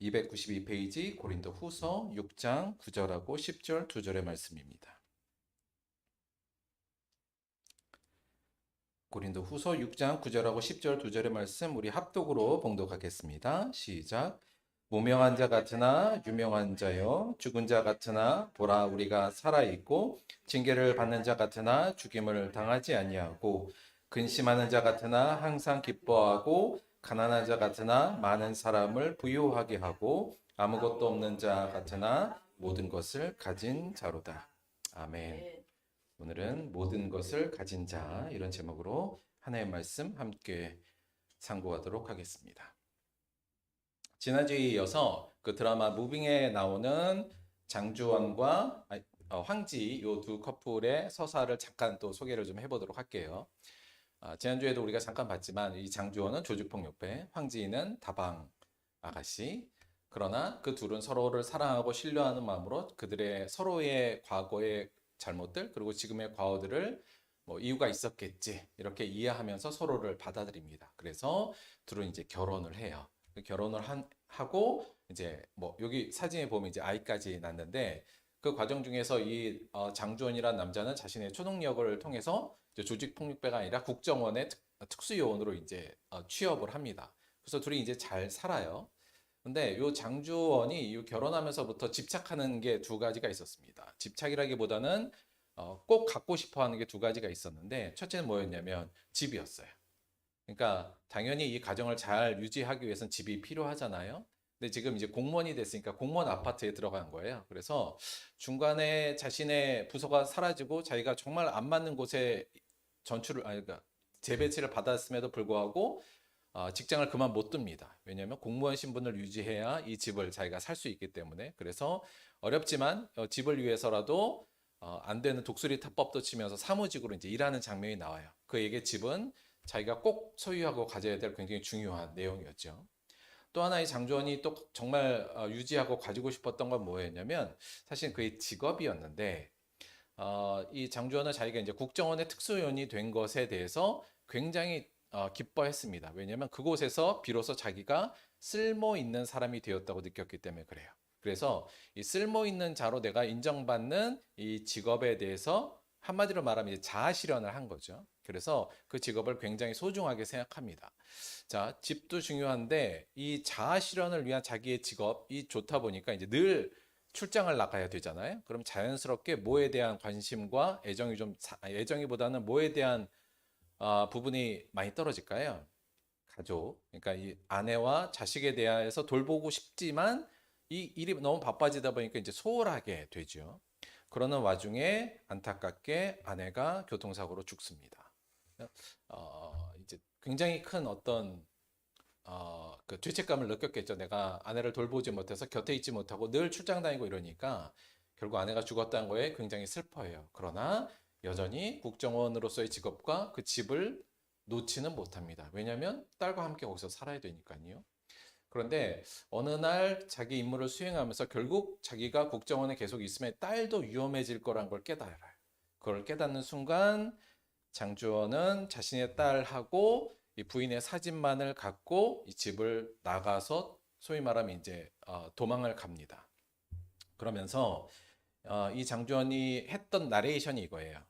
292페이지 고린도 후서 6장 9절하고 10절 2절의 말씀입니다. 고린도 후서 6장 9절하고 10절 2절의 말씀 우리 합독으로 봉독하겠습니다. 시작. 무명한 자 같으나 유명한 자요, 죽은 자 같으나 보라 우리가 살아있고, 징계를 받는 자 같으나 죽임을 당하지 아니하고, 근심하는 자 같으나 항상 기뻐하고, 가난한 자 같으나 많은 사람을 부유하게 하고, 아무것도 없는 자 같으나 모든 것을 가진 자로다. 아멘. 오늘은 모든 것을 가진 자, 이런 제목으로 하나의 말씀 함께 상고하도록 하겠습니다. 지난주에 이어서 그 드라마 무빙에 나오는 장주원과 황지 요 두 커플의 서사를 잠깐 또 소개를 좀 해보도록 할게요. 지난주에도 우리가 잠깐 봤지만 이 장주원은 조직폭력배, 황지는 다방 아가씨. 그러나 그 둘은 서로를 사랑하고 신뢰하는 마음으로 그들의 서로의 과거의 잘못들 그리고 지금의 과오들을 뭐 이유가 있었겠지 이렇게 이해하면서 서로를 받아들입니다. 그래서 둘은 이제 결혼을 해요. 결혼을 하고 이제 뭐 여기 사진에 보면 이제 아이까지 낳는데 그 과정 중에서 이 장주원이라는 남자는 자신의 초능력을 통해서 이제 조직폭력배가 아니라 국정원의 특수요원으로 이제 취업을 합니다. 그래서 둘이 이제 잘 살아요. 근데 요 장주원이 이 결혼하면서부터 집착하는 게 두 가지가 있었습니다. 집착이라기보다는 꼭 갖고 싶어 하는 게 두 가지가 있었는데 첫째는 뭐였냐면 집이었어요. 그러니까 당연히 이 가정을 잘 유지하기 위해서는 집이 필요하잖아요. 근데 지금 이제 공무원이 됐으니까 공무원 아파트에 들어간 거예요. 그래서 중간에 자신의 부서가 사라지고 자기가 정말 안 맞는 곳에 그러니까 재배치를 받았음에도 불구하고 직장을 그만 못 둡니다. 왜냐하면 공무원 신분을 유지해야 이 집을 자기가 살 수 있기 때문에. 그래서 어렵지만 집을 위해서라도 안 되는 독수리 타법도 치면서 사무직으로 이제 일하는 장면이 나와요. 그에게 집은 자기가 꼭 소유하고 가져야 될 굉장히 중요한 내용이었죠. 또 하나의 장주원이 또 정말 유지하고 가지고 싶었던 건 뭐였냐면 사실 그의 직업이었는데 이 장주원은 자기가 이제 국정원의 특수요원이 된 것에 대해서 굉장히 기뻐했습니다. 왜냐하면 그곳에서 비로소 자기가 쓸모 있는 사람이 되었다고 느꼈기 때문에 그래요. 그래서 이 쓸모 있는 자로 내가 인정받는 이 직업에 대해서 한마디로 말하면 이제 자아 실현을 한 거죠. 그래서 그 직업을 굉장히 소중하게 생각합니다. 자, 집도 중요한데 이 자아 실현을 위한 자기의 직업이 좋다 보니까 이제 늘 출장을 나가야 되잖아요. 그럼 자연스럽게 뭐에 대한 관심과 애정이 애정이보다는 뭐에 대한 부분이 많이 떨어질까요? 가족. 그러니까 이 아내와 자식에 대해서 돌보고 싶지만 이 일이 너무 바빠지다 보니까 이제 소홀하게 되죠. 그러는 와중에 안타깝게 아내가 교통사고로 죽습니다. 이제 굉장히 큰 어떤 그 죄책감을 느꼈겠죠. 내가 아내를 돌보지 못해서 곁에 있지 못하고 늘 출장 다니고 이러니까 결국 아내가 죽었다는 거에 굉장히 슬퍼해요. 그러나 여전히 국정원으로서의 직업과 그 집을 놓지는 못합니다. 왜냐하면 딸과 함께 거기서 살아야 되니까요. 그런데 어느 날 자기 임무를 수행하면서 결국 자기가 국정원에 계속 있으면 딸도 위험해질 거란 걸 깨달아요. 그걸 깨닫는 순간 장주원은 자신의 딸하고 이 부인의 사진만을 갖고 이 집을 나가서 소위 말하면 이제 도망을 갑니다. 그러면서 이 장주원이 했던 나레이션이 이거예요.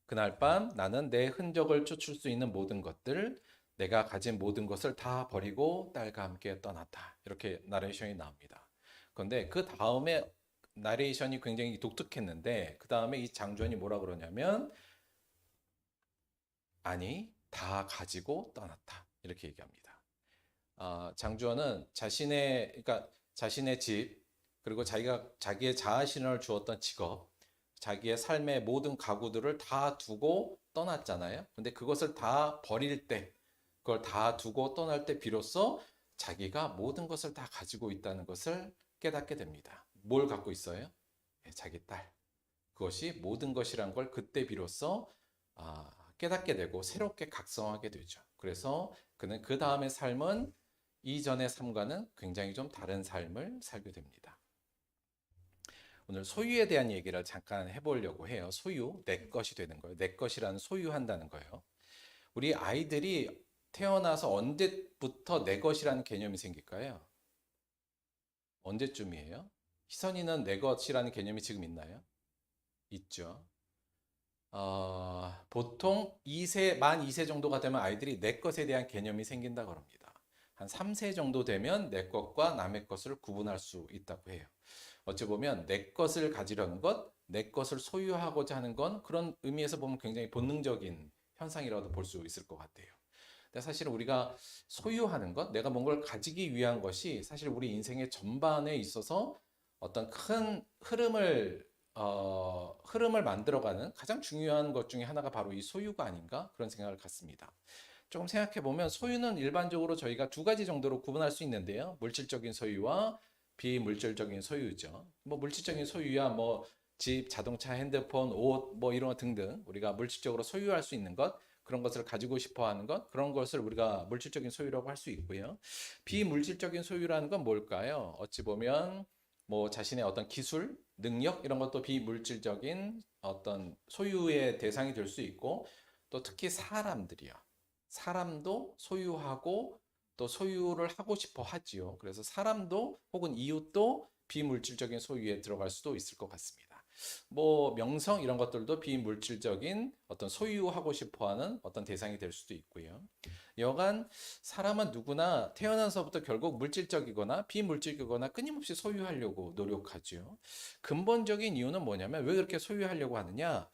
그날 밤 나는 내 흔적을 쫓을 수 있는 모든 것들, 내가 가진 모든 것을 다 버리고 딸과 함께 떠났다. 이렇게 나레이션이 나옵니다. 그런데 그 다음에 나레이션이 굉장히 독특했는데 그 다음에 이 장주원이 뭐라 그러냐면 아니, 다 가지고 떠났다. 이렇게 얘기합니다. 장주원은 그러니까 자신의 집, 그리고 자기의 자아실현을 주었던 직업, 자기의 삶의 모든 가구들을 다 두고 떠났잖아요. 근데 그것을 다 버릴 때, 그걸 다 두고 떠날 때 비로소 자기가 모든 것을 다 가지고 있다는 것을 깨닫게 됩니다. 뭘 갖고 있어요? 네, 자기 딸. 그것이 모든 것이란 걸 그때 비로소 깨닫게 되고 새롭게 각성하게 되죠. 그래서 그는 그 다음의 삶은 이전의 삶과는 굉장히 좀 다른 삶을 살게 됩니다. 오늘 소유에 대한 얘기를 잠깐 해보려고 해요. 소유, 내 것이 되는 거예요. 내 것이라는 소유한다는 거예요. 우리 아이들이 태어나서 언제부터 내 것이라는 개념이 생길까요? 언제쯤이에요? 희선이는 내 것이라는 개념이 지금 있나요? 있죠. 보통 만 2세 정도가 되면 아이들이 내 것에 대한 개념이 생긴다고 합니다. 한 3세 정도 되면 내 것과 남의 것을 구분할 수 있다고 해요. 어찌 보면 내 것을 가지려는 것, 내 것을 소유하고자 하는 건 그런 의미에서 보면 굉장히 본능적인 현상이라도 볼 수 있을 것 같아요. 근데 사실은 우리가 소유하는 것, 내가 뭔가를 가지기 위한 것이 사실 우리 인생의 전반에 있어서 어떤 큰 흐름을 만들어가는 가장 중요한 것 중에 하나가 바로 이 소유가 아닌가 그런 생각을 갖습니다. 조금 생각해 보면 소유는 일반적으로 저희가 두 가지 정도로 구분할 수 있는데요. 물질적인 소유와 비물질적인 소유죠. 뭐 물질적인 소유야 뭐 집, 자동차, 핸드폰, 옷, 뭐 이런 것 등등 우리가 물질적으로 소유할 수 있는 것, 그런 것을 가지고 싶어 하는 것, 그런 것을 우리가 물질적인 소유라고 할 수 있고요. 비물질적인 소유라는 건 뭘까요? 어찌 보면 뭐 자신의 어떤 기술, 능력 이런 것도 비물질적인 어떤 소유의 대상이 될 수 있고 또 특히 사람들이요. 사람도 소유하고 또 소유를 하고 싶어 하지요. 그래서 사람도 혹은 이웃도 비물질적인 소유에 들어갈 수도 있을 것 같습니다. 뭐 명성 이런 것들도 비물질적인 어떤 소유하고 싶어 하는 어떤 대상이 될 수도 있고요. 여간 사람은 누구나 태어나서부터 결국 물질적이거나 비물질이거나 끊임없이 소유하려고 노력하죠. 근본적인 이유는 뭐냐면 왜 그렇게 소유하려고 하느냐?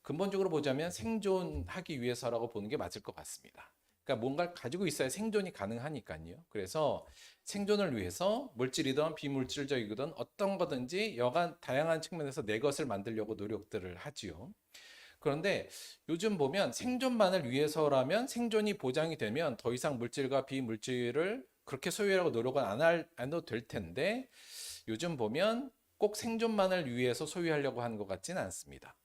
근본적으로 보자면 생존하기 위해서라고 보는 게 맞을 것 같습니다. 그러니까 뭔가를 가지고 있어야 생존이 가능하니까요. 그래서 생존을 위해서 물질이든 비물질적이든 어떤 거든지 여간 다양한 측면에서 내 것을 만들려고 노력들을 하지요. 그런데 요즘 보면 생존만을 위해서라면 생존이 보장이 되면 더 이상 물질과 비물질을 그렇게 소유하려고 노력은 안 해도 될 텐데 요즘 보면 꼭 생존만을 위해서 소유하려고 하는 것 같지는 않습니다.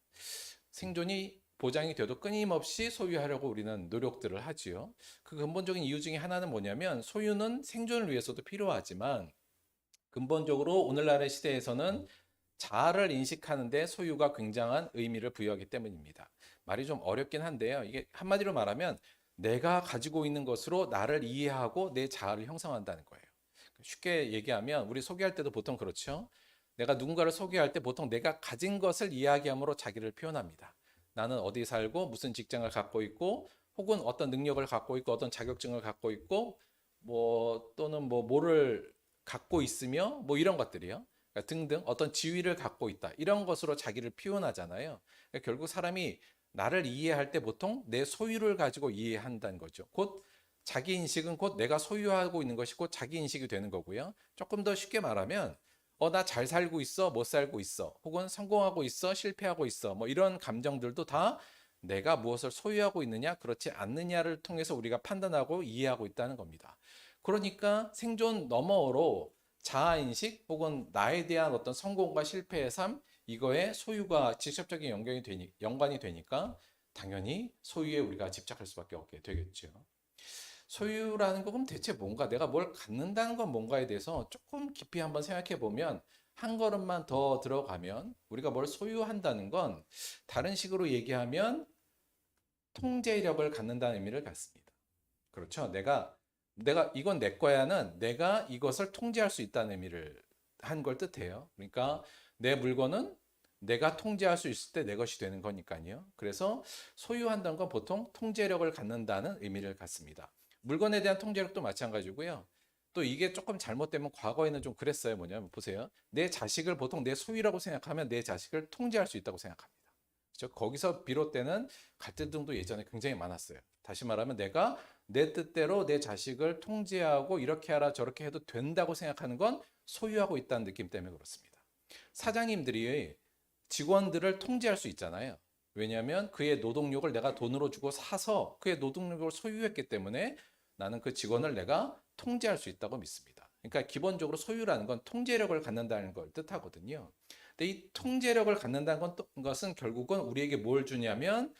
생존이 보장이 돼도 끊임없이 소유하려고 우리는 노력들을 하지요. 그 근본적인 이유 중에 하나는 뭐냐면 소유는 생존을 위해서도 필요하지만 근본적으로 오늘날의 시대에서는 자아를 인식하는데 소유가 굉장한 의미를 부여하기 때문입니다. 말이 좀 어렵긴 한데요. 이게 한마디로 말하면 내가 가지고 있는 것으로 나를 이해하고 내 자아를 형성한다는 거예요. 쉽게 얘기하면 우리 소개할 때도 보통 그렇죠. 내가 누군가를 소개할 때 보통 내가 가진 것을 이야기함으로 자기를 표현합니다. 나는 어디 살고 무슨 직장을 갖고 있고 혹은 어떤 능력을 갖고 있고 어떤 자격증을 갖고 있고 뭐 또는 뭐 뭐를 갖고 있으며 뭐 이런 것들이요. 그러니까 등등 어떤 지위를 갖고 있다. 이런 것으로 자기를 표현하잖아요. 그러니까 결국 사람이 나를 이해할 때 보통 내 소유를 가지고 이해한다는 거죠. 곧 자기 인식은 곧 내가 소유하고 있는 것이 곧 자기 인식이 되는 거고요. 조금 더 쉽게 말하면 나 잘 살고 있어, 못 살고 있어, 혹은 성공하고 있어, 실패하고 있어, 뭐 이런 감정들도 다 내가 무엇을 소유하고 있느냐, 그렇지 않느냐를 통해서 우리가 판단하고 이해하고 있다는 겁니다. 그러니까 생존 너머로 자아인식 혹은 나에 대한 어떤 성공과 실패의 삶, 이거에 소유가 직접적인 연관이 되니까 당연히 소유에 우리가 집착할 수밖에 없게 되겠죠. 소유라는 건 대체 뭔가 내가 뭘 갖는다는 건 뭔가에 대해서 조금 깊이 한번 생각해 보면 한 걸음만 더 들어가면 우리가 뭘 소유한다는 건 다른 식으로 얘기하면 통제력을 갖는다는 의미를 갖습니다. 그렇죠? 내가 이건 내 거야는 내가 이것을 통제할 수 있다는 의미를 한 걸 뜻해요. 그러니까 내 물건은 내가 통제할 수 있을 때 내 것이 되는 거니까요. 그래서 소유한다는 건 보통 통제력을 갖는다는 의미를 갖습니다. 물건에 대한 통제력도 마찬가지고요. 또 이게 조금 잘못되면 과거에는 좀 그랬어요. 뭐냐면 보세요. 내 자식을 보통 내 소유라고 생각하면 내 자식을 통제할 수 있다고 생각합니다. 그렇죠? 거기서 비롯되는 갈등도 예전에 굉장히 많았어요. 다시 말하면 내가 내 뜻대로 내 자식을 통제하고 이렇게 하라 저렇게 해도 된다고 생각하는 건 소유하고 있다는 느낌 때문에 그렇습니다. 사장님들이 직원들을 통제할 수 있잖아요. 왜냐하면 그의 노동력을 내가 돈으로 주고 사서 그의 노동력을 소유했기 때문에 나는 그 직원을 내가 통제할 수 있다고 믿습니다. 그러니까 기본적으로 소유라는 건 통제력을 갖는다는 걸 뜻하거든요. 근데 이 통제력을 갖는다는 것은 결국은 우리에게 뭘 주냐면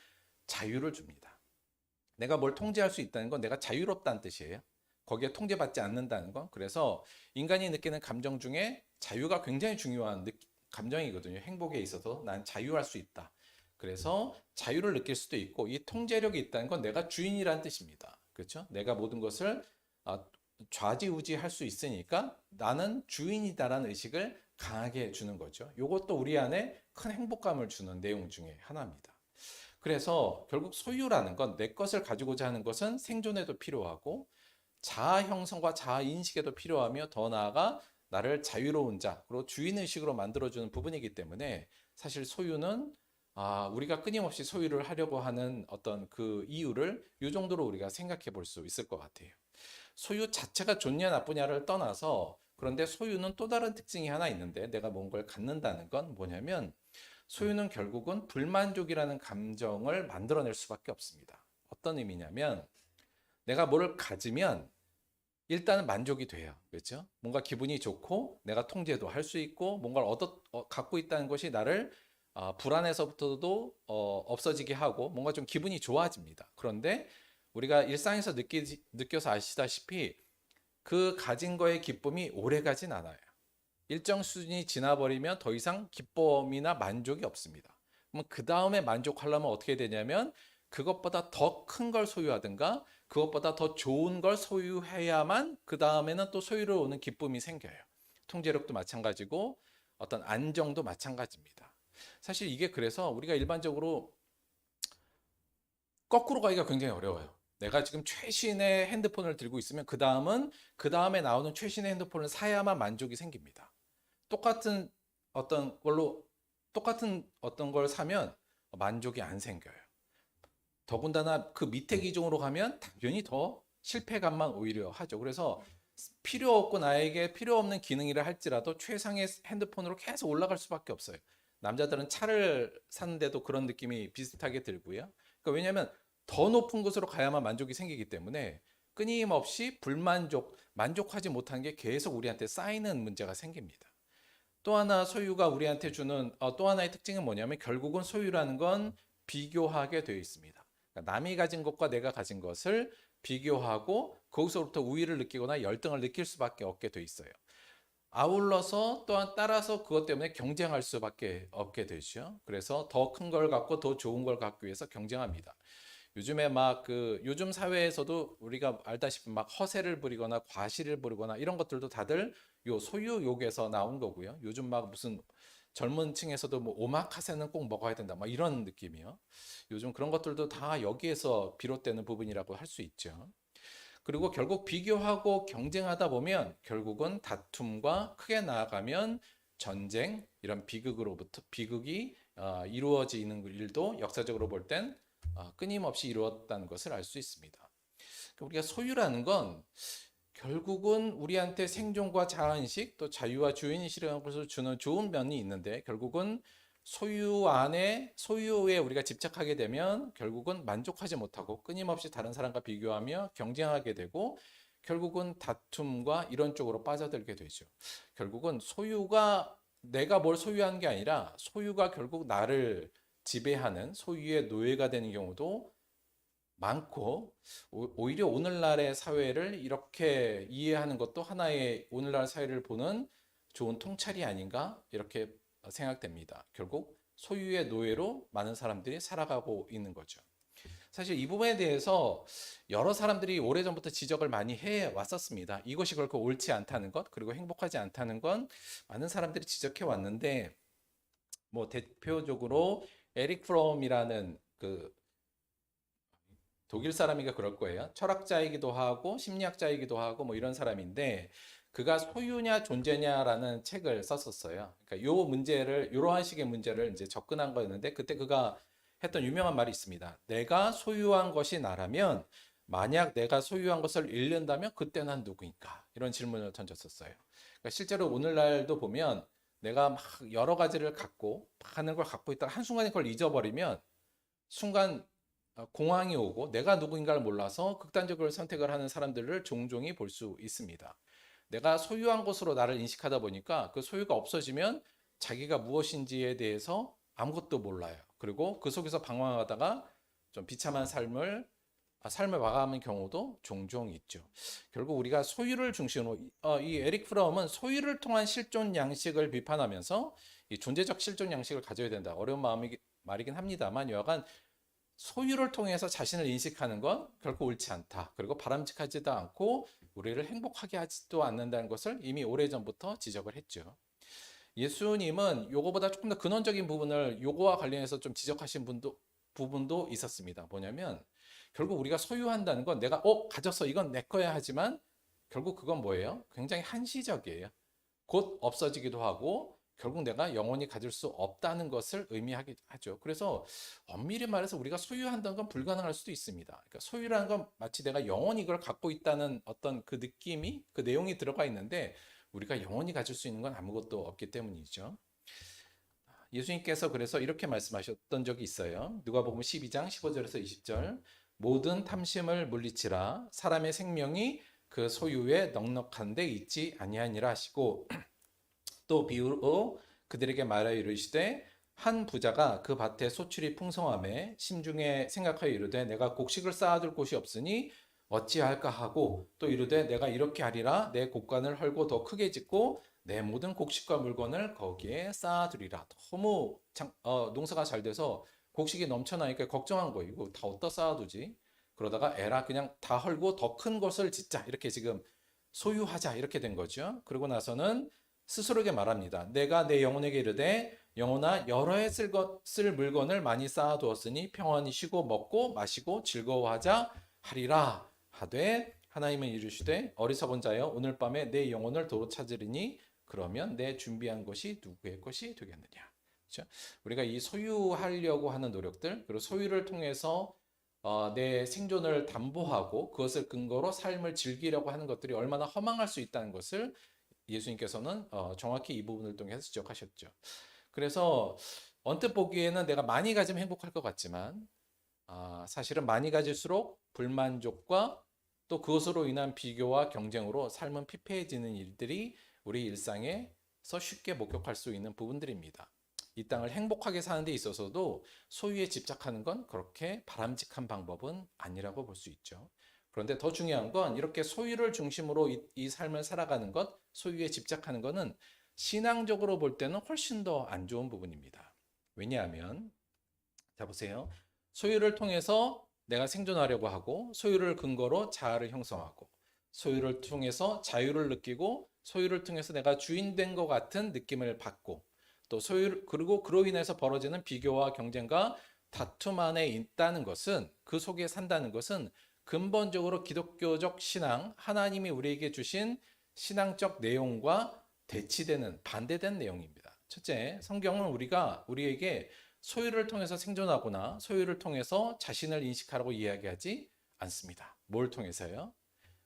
자유를 줍니다. 내가 뭘 통제할 수 있다는 건 내가 자유롭다는 뜻이에요. 거기에 통제받지 않는다는 건. 그래서 인간이 느끼는 감정 중에 자유가 굉장히 중요한 감정이거든요. 행복에 있어서 난 자유할 수 있다. 그래서 자유를 느낄 수도 있고 이 통제력이 있다는 건 내가 주인이라는 뜻입니다. 그렇죠? 내가 모든 것을 좌지우지할 수 있으니까 나는 주인이다라는 의식을 강하게 주는 거죠. 이것도 우리 안에 큰 행복감을 주는 내용 중에 하나입니다. 그래서 결국 소유라는 건 내 것을 가지고자 하는 것은 생존에도 필요하고 자아 형성과 자아 인식에도 필요하며 더 나아가 나를 자유로운 자, 그리고 주인의식으로 만들어주는 부분이기 때문에 사실 소유는 우리가 끊임없이 소유를 하려고 하는 어떤 그 이유를 이 정도로 우리가 생각해 볼 수 있을 것 같아요. 소유 자체가 좋냐 나쁘냐를 떠나서 그런데 소유는 또 다른 특징이 하나 있는데 내가 뭔가를 갖는다는 건 뭐냐면 소유는 결국은 불만족이라는 감정을 만들어낼 수밖에 없습니다. 어떤 의미냐면 내가 뭘 가지면 일단은 만족이 돼요. 그렇죠? 뭔가 기분이 좋고 내가 통제도 할 수 있고 뭔가를 갖고 있다는 것이 나를 불안에서부터도 없어지게 하고 뭔가 좀 기분이 좋아집니다. 그런데 우리가 일상에서 느껴서 아시다시피 그 가진 거의 기쁨이 오래 가진 않아요. 일정 수준이 지나버리면 더 이상 기쁨이나 만족이 없습니다. 그러면 그 다음에 만족하려면 어떻게 되냐면 그것보다 더 큰 걸 소유하든가 그것보다 더 좋은 걸 소유해야만 그 다음에는 또 소유로 오는 기쁨이 생겨요. 통제력도 마찬가지고 어떤 안정도 마찬가지입니다. 사실 이게 그래서 우리가 일반적으로 거꾸로 가기가 굉장히 어려워요. 내가 지금 최신의 핸드폰을 들고 있으면 그 다음에 나오는 최신의 핸드폰을 사야만 만족이 생깁니다. 똑같은 어떤 걸 사면 만족이 안 생겨요. 더군다나 그 밑에 기종으로 가면 당연히 더 실패감만 오히려 하죠. 그래서 필요 없고 나에게 필요 없는 기능이라 할지라도 최상의 핸드폰으로 계속 올라갈 수밖에 없어요. 남자들은 차를 사는데도 그런 느낌이 비슷하게 들고요. 그러니까 왜냐하면 더 높은 곳으로 가야만 만족이 생기기 때문에 끊임없이 만족하지 못한 게 계속 우리한테 쌓이는 문제가 생깁니다. 또 하나 소유가 우리한테 주는 또 하나의 특징은 뭐냐면 결국은 소유라는 건 비교하게 되어 있습니다. 그러니까 남이 가진 것과 내가 가진 것을 비교하고 거기서부터 우위를 느끼거나 열등을 느낄 수밖에 없게 되어 있어요. 아울러서 또한 따라서 그것 때문에 경쟁할 수밖에 없게 되죠. 그래서 더 큰 걸 갖고 더 좋은 걸 갖기 위해서 경쟁합니다. 요즘에 요즘 사회에서도 우리가 알다시피 막 허세를 부리거나 과시를 부리거나 이런 것들도 다들 요 소유욕에서 나온 거고요. 요즘 막 무슨 젊은 층에서도 뭐 오마카세는 꼭 먹어야 된다. 막 이런 느낌이요. 요즘 그런 것들도 다 여기에서 비롯되는 부분이라고 할 수 있죠. 그리고 결국 비교하고 경쟁하다 보면 결국은 다툼과 크게 나아가면 전쟁 이런 비극이 이루어지는 일도 역사적으로 볼 땐 끊임없이 이루었다는 것을 알 수 있습니다. 그러니까 우리가 소유라는 건 결국은 우리한테 생존과 자아인식 또 자유와 주인의식이라는 것을 주는 좋은 면이 있는데 결국은 소유에 우리가 집착하게 되면 결국은 만족하지 못하고 끊임없이 다른 사람과 비교하며 경쟁하게 되고 결국은 다툼과 이런 쪽으로 빠져들게 되죠. 결국은 소유가 내가 뭘 소유한 게 아니라 소유가 결국 나를 지배하는 소유의 노예가 되는 경우도 많고 오히려 오늘날의 사회를 이렇게 이해하는 것도 하나의 오늘날 사회를 보는 좋은 통찰이 아닌가 이렇게 생각됩니다. 결국 소유의 노예로 많은 사람들이 살아가고 있는 거죠. 사실 이 부분에 대해서 여러 사람들이 오래전부터 지적을 많이 해 왔었습니다. 이것이 결코 옳지 않다는 것, 그리고 행복하지 않다는 건 많은 사람들이 지적해 왔는데 뭐 대표적으로 에릭 프롬이라는 그 독일 사람이가 그럴 거예요. 철학자이기도 하고 심리학자이기도 하고 뭐 이런 사람인데 그가 소유냐 존재냐라는 책을 썼었어요. 그러니까 이러한 식의 문제를 이제 접근한 거였는데 그때 그가 했던 유명한 말이 있습니다. 내가 소유한 것이 나라면 만약 내가 소유한 것을 잃는다면 그때 난 누구인가? 이런 질문을 던졌었어요. 그러니까 실제로 오늘날도 보면 내가 막 여러 가지를 갖고 많은 걸 갖고 있다가 한순간에 그걸 잊어버리면 순간 공황이 오고 내가 누구인가를 몰라서 극단적으로 선택을 하는 사람들을 종종이 볼 수 있습니다. 내가 소유한 것으로 나를 인식하다 보니까 그 소유가 없어지면 자기가 무엇인지에 대해서 아무것도 몰라요. 그리고 그 속에서 방황하다가 좀 비참한 삶을 마감하는 경우도 종종 있죠. 결국 우리가 소유를 중심으로 이 에릭 프롬은 소유를 통한 실존 양식을 비판하면서 이 존재적 실존 양식을 가져야 된다. 어려운 말이긴 합니다만 여하간 소유를 통해서 자신을 인식하는 건 결코 옳지 않다. 그리고 바람직하지도 않고 우리를 행복하게 하지도 않는다는 것을 이미 오래전부터 지적을 했죠. 예수님은 요거보다 조금 더 근원적인 부분을 요거와 관련해서 좀 지적하신 부분도 있었습니다. 뭐냐면 결국 우리가 소유한다는 건 내가 가졌어 이건 내 거야 하지만 결국 그건 뭐예요? 굉장히 한시적이에요. 곧 없어지기도 하고 결국 내가 영원히 가질 수 없다는 것을 의미하게 하죠. 그래서 엄밀히 말해서 우리가 소유한다는 건 불가능할 수도 있습니다. 그러니까 소유라는 건 마치 내가 영원히 이걸 갖고 있다는 어떤 그 느낌이, 그 내용이 들어가 있는데 우리가 영원히 가질 수 있는 건 아무것도 없기 때문이죠. 예수님께서 그래서 이렇게 말씀하셨던 적이 있어요. 누가복음 12장 15절에서 20절. 모든 탐심을 물리치라. 사람의 생명이 그 소유에 넉넉한 데 있지 아니하니라 하시고 또 비유로 그들에게 말하여 이르시되 한 부자가 그 밭에 소출이 풍성함에 심중에 생각하여 이르되 내가 곡식을 쌓아둘 곳이 없으니 어찌할까 하고 또 이르되 내가 이렇게 하리라 내 곡간을 헐고 더 크게 짓고 내 모든 곡식과 물건을 거기에 쌓아두리라. 너무 농사가 잘 돼서 곡식이 넘쳐나니까 걱정한 거예요. 이거 다 어디다 쌓아두지? 그러다가 에라 그냥 다 헐고 더 큰 것을 짓자. 이렇게 지금 소유하자 이렇게 된 거죠. 그러고 나서는 스스로에게 말합니다. 내가 내 영혼에게 이르되 영혼아 여러 해 쓸 물건을 많이 쌓아두었으니 평안히 쉬고 먹고 마시고 즐거워하자 하리라 하되 하나님은 이르시되 어리석은 자여 오늘 밤에 내 영혼을 도로 찾으리니 그러면 내 준비한 것이 누구의 것이 되겠느냐. 그렇죠? 우리가 이 소유하려고 하는 노력들 그리고 소유를 통해서 내 생존을 담보하고 그것을 근거로 삶을 즐기려고 하는 것들이 얼마나 허망할 수 있다는 것을 예수님께서는 정확히 이 부분을 통해서 지적하셨죠. 그래서 언뜻 보기에는 내가 많이 가지면 행복할 것 같지만 사실은 많이 가질수록 불만족과 또 그것으로 인한 비교와 경쟁으로 삶은 피폐해지는 일들이 우리 일상에서 쉽게 목격할 수 있는 부분들입니다. 이 땅을 행복하게 사는 데 있어서도 소유에 집착하는 건 그렇게 바람직한 방법은 아니라고 볼 수 있죠. 그런데 더 중요한 건 이렇게 소유를 중심으로 이 삶을 살아가는 것, 소유에 집착하는 것은 신앙적으로 볼 때는 훨씬 더 안 좋은 부분입니다. 왜냐하면 자 보세요. 소유를 통해서 내가 생존하려고 하고 소유를 근거로 자아를 형성하고 소유를 통해서 자유를 느끼고 소유를 통해서 내가 주인 된 것 같은 느낌을 받고 또 소유 그리고 그로 인해서 벌어지는 비교와 경쟁과 다툼 안에 있다는 것은 그 속에 산다는 것은 근본적으로 기독교적 신앙, 하나님이 우리에게 주신 신앙적 내용과 대치되는 반대된 내용입니다. 첫째, 성경은 우리에게 소유를 통해서 생존하거나 소유를 통해서 자신을 인식하라고 이야기하지 않습니다. 뭘 통해서요?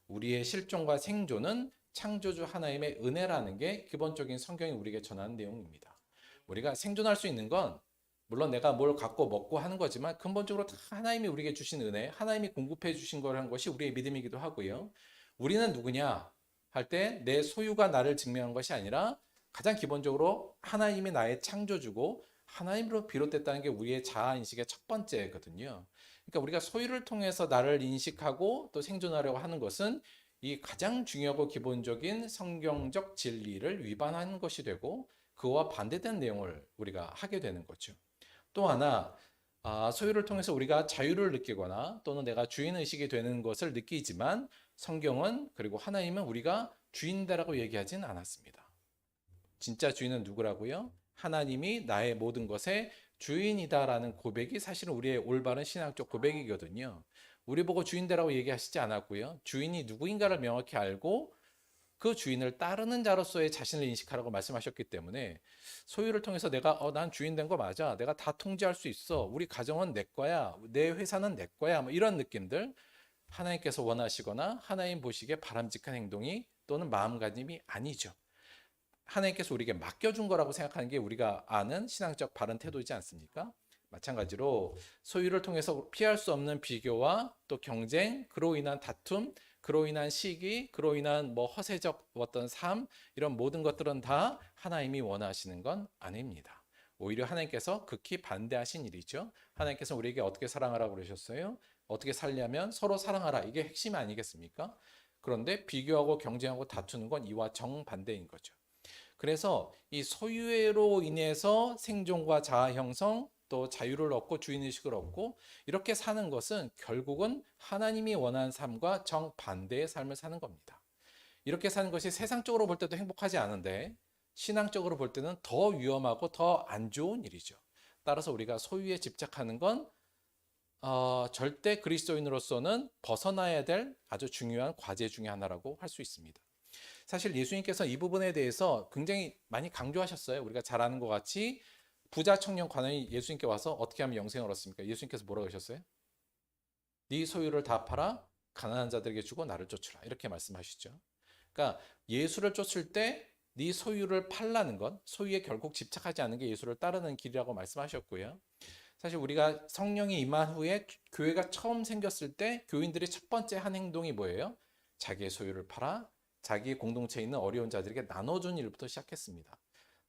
우리의 실존과 생존은 창조주 하나님의 은혜라는 게 기본적인 성경이 우리에게 전하는 내용입니다. 우리가 생존할 수 있는 건 물론 내가 뭘 갖고 먹고 하는 거지만 근본적으로 다 하나님이 우리에게 주신 은혜, 하나님이 공급해 주신 거라는 것이 우리의 믿음이기도 하고요. 우리는 누구냐 할 때 내 소유가 나를 증명한 것이 아니라 가장 기본적으로 하나님이 나의 창조주고 하나님으로 비롯됐다는 게 우리의 자아인식의 첫 번째거든요. 그러니까 우리가 소유를 통해서 나를 인식하고 또 생존하려고 하는 것은 이 가장 중요하고 기본적인 성경적 진리를 위반하는 것이 되고 그와 반대된 내용을 우리가 하게 되는 거죠. 또 하나 소유를 통해서 우리가 자유를 느끼거나 또는 내가 주인의식이 되는 것을 느끼지만 성경은 그리고 하나님은 우리가 주인다라고 얘기하진 않았습니다. 진짜 주인은 누구라고요? 하나님이 나의 모든 것의 주인이다라는 고백이 사실은 우리의 올바른 신앙적 고백이거든요. 우리 보고 주인되라고 얘기하시지 않았고요. 주인이 누구인가를 명확히 알고 그 주인을 따르는 자로서의 자신을 인식하라고 말씀하셨기 때문에 소유를 통해서 내가 난 주인 된 거 맞아. 내가 다 통제할 수 있어. 우리 가정은 내 거야. 내 회사는 내 거야. 뭐 이런 느낌들 하나님께서 원하시거나 하나님 보시기에 바람직한 행동이 또는 마음가짐이 아니죠. 하나님께서 우리에게 맡겨준 거라고 생각하는 게 우리가 아는 신앙적 바른 태도이지 않습니까? 마찬가지로 소유를 통해서 피할 수 없는 비교와 또 경쟁, 그로 인한 다툼, 그로 인한 시기, 그로 인한 허세적 어떤 삶 이런 모든 것들은 다 하나님이 원하시는 건 아닙니다. 오히려 하나님께서 극히 반대하신 일이죠. 하나님께서 우리에게 어떻게 사랑하라고 그러셨어요? 어떻게 살려면 서로 사랑하라. 이게 핵심 아니겠습니까? 그런데 비교하고 경쟁하고 다투는 건 이와 정반대인 거죠. 그래서 이 소유로 인해서 생존과 자아 형성 또 자유를 얻고 주인의식을 얻고 이렇게 사는 것은 결국은 하나님이 원하는 삶과 정반대의 삶을 사는 겁니다. 이렇게 사는 것이 세상적으로 볼 때도 행복하지 않은데 신앙적으로 볼 때는 더 위험하고 더 안 좋은 일이죠. 따라서 우리가 소유에 집착하는 건 절대 그리스도인으로서는 벗어나야 될 아주 중요한 과제 중에 하나라고 할 수 있습니다. 사실 예수님께서 이 부분에 대해서 굉장히 많이 강조하셨어요. 우리가 잘 아는 것 같이 부자 청년 관원이 예수님께 와서 어떻게 하면 영생을 얻습니까? 예수님께서 뭐라고 하셨어요? 네 소유를 다 팔아 가난한 자들에게 주고 나를 쫓으라. 이렇게 말씀하시죠. 그러니까 예수를 쫓을 때 네 소유를 팔라는 것, 소유에 결국 집착하지 않는 게 예수를 따르는 길이라고 말씀하셨고요. 사실 우리가 성령이 임한 후에 교회가 처음 생겼을 때 교인들이 첫 번째 한 행동이 뭐예요? 자기의 소유를 팔아 자기 공동체에 있는 어려운 자들에게 나눠준 일부터 시작했습니다.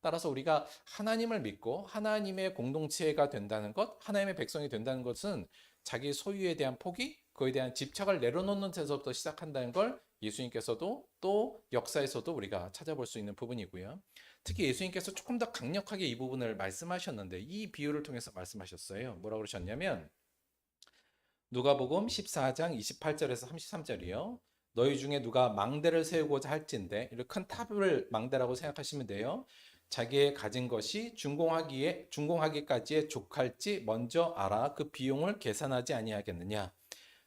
따라서 우리가 하나님을 믿고 하나님의 공동체가 된다는 것, 하나님의 백성이 된다는 것은 자기 소유에 대한 포기, 그에 대한 집착을 내려놓는 데서부터 시작한다는 걸 예수님께서도 또 역사에서도 우리가 찾아볼 수 있는 부분이고요. 특히 예수님께서 조금 더 강력하게 이 부분을 말씀하셨는데 이 비유를 통해서 말씀하셨어요. 뭐라고 그러셨냐면 누가복음 14장 28절에서 33절이요. 너희 중에 누가 망대를 세우고자 할진대, 이렇게 큰 탑을 망대라고 생각하시면 돼요. 자기의 가진 것이 준공하기까지의 족할지 먼저 알아 그 비용을 계산하지 아니하겠느냐.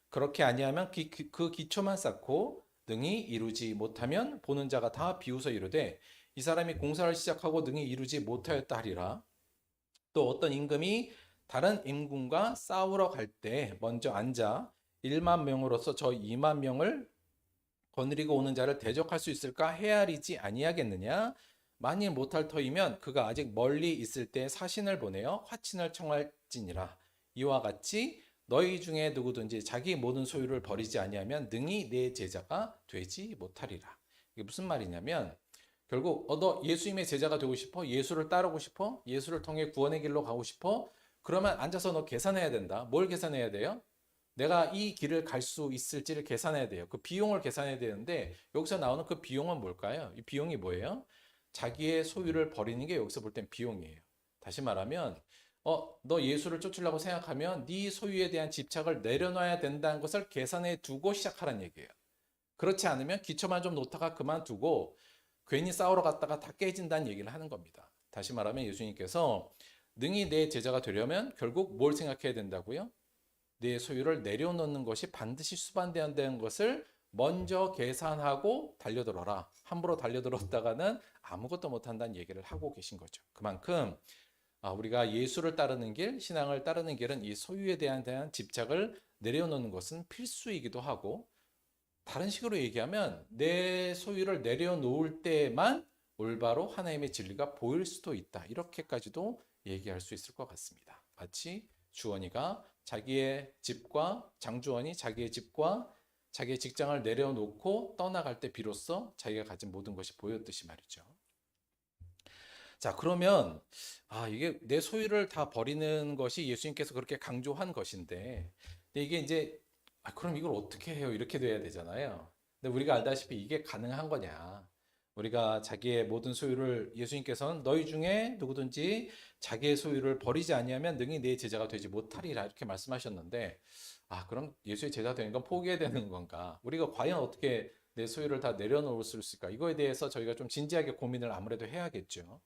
그렇게 아니하면 그 기초만 쌓고 능히 이루지 못하면 보는 자가 다 비웃어 이르되 이 사람이 공사를 시작하고 능히 이루지 못하였다 하리라. 또 어떤 임금이 다른 임금과 싸우러 갈 때 먼저 앉아 1만 명으로서 저 2만 명을 거느리고 오는 자를 대적할 수 있을까 헤아리지 아니하겠느냐. 만일 못할 터이면 그가 아직 멀리 있을 때 사신을 보내어 화친을 청할지니라. 이와 같이 너희 중에 누구든지 자기 모든 소유를 버리지 아니하면 능히 내 제자가 되지 못하리라. 이게 무슨 말이냐면 결국 너 예수님의 제자가 되고 싶어? 예수를 따르고 싶어? 예수를 통해 구원의 길로 가고 싶어? 그러면 앉아서 너 계산해야 된다. 뭘 계산해야 돼요? 내가 이 길을 갈 수 있을지를 계산해야 돼요. 그 비용을 계산해야 되는데 여기서 나오는 그 비용은 뭘까요? 이 비용이 뭐예요? 자기의 소유를 버리는 게 여기서 볼 땐 비용이에요. 다시 말하면 너 예수를 쫓으려고 생각하면 네 소유에 대한 집착을 내려놔야 된다는 것을 계산해 두고 시작하라는 얘기예요. 그렇지 않으면 기초만 좀 놓다가 그만두고 괜히 싸우러 갔다가 다 깨진다는 얘기를 하는 겁니다. 다시 말하면 예수님께서 능히 내 제자가 되려면 결국 뭘 생각해야 된다고요? 내 소유를 내려놓는 것이 반드시 수반되는 것을 먼저 계산하고 달려들어라. 함부로 달려들었다가는 아무것도 못한다는 얘기를 하고 계신 거죠. 그만큼 우리가 예수를 따르는 길, 신앙을 따르는 길은 이 소유에 대한 집착을 내려놓는 것은 필수이기도 하고 다른 식으로 얘기하면 내 소유를 내려놓을 때만 올바로 하나님의 진리가 보일 수도 있다. 이렇게까지도 얘기할 수 있을 것 같습니다. 마치 주원이가 자기의 집과 장주원이 자기의 집과 자기의 직장을 내려놓고 떠나갈 때 비로소 자기가 가진 모든 것이 보였듯이 말이죠. 자, 그러면 이게 내 소유를 다 버리는 것이 예수님께서 그렇게 강조한 것인데 근데 이게 이제 그럼 이걸 어떻게 해요? 이렇게 돼야 되잖아요. 근데 우리가 알다시피 이게 가능한 거냐? 우리가 자기의 모든 소유를 예수님께서는 너희 중에 누구든지 자기의 소유를 버리지 아니하면 능히 내 제자가 되지 못하리라 이렇게 말씀하셨는데 그럼 예수의 제자 되는 건 포기해야 되는 건가? 우리가 과연 어떻게 내 소유를 다 내려놓을 수 있을까? 이거에 대해서 저희가 좀 진지하게 고민을 아무래도 해야겠죠.